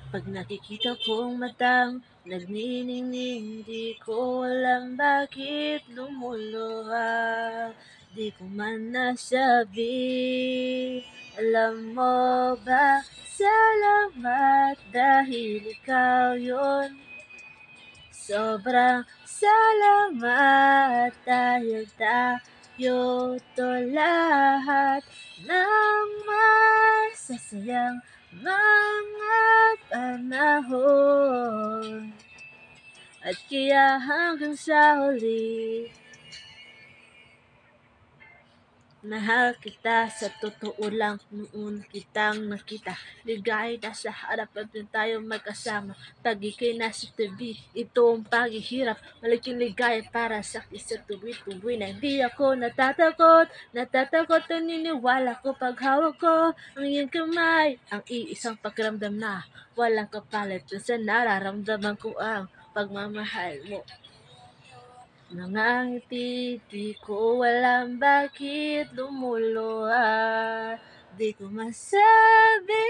Pag nakikita kong matang nagniningning, di ko alam bakit lumuluha. Di ko man nasabi, alam mo ba? Salamat dahil ikaw yun. Sobrang salamat dahil tayo to lahat ng masasayang mga panahon. At kaya hanggang sa huli, mahal kita sa totoo lang noon kitang nakita. Ligay na sa harapan din tayo magkasama. Pag ika'y nasa tabi, ito ang paghihirap. Malaking ligaya para sa akin sa tuwi-tuwi na hindi ako natatakot. Natatakot naniniwala ko pag hawak ko ang iyong kamay. Ang iisang pakiramdam na walang kapalit sa nararamdaman ko ang pagmamahal mo. Nangangiti, di ko alam bakit lumuluha. Di ko masabi,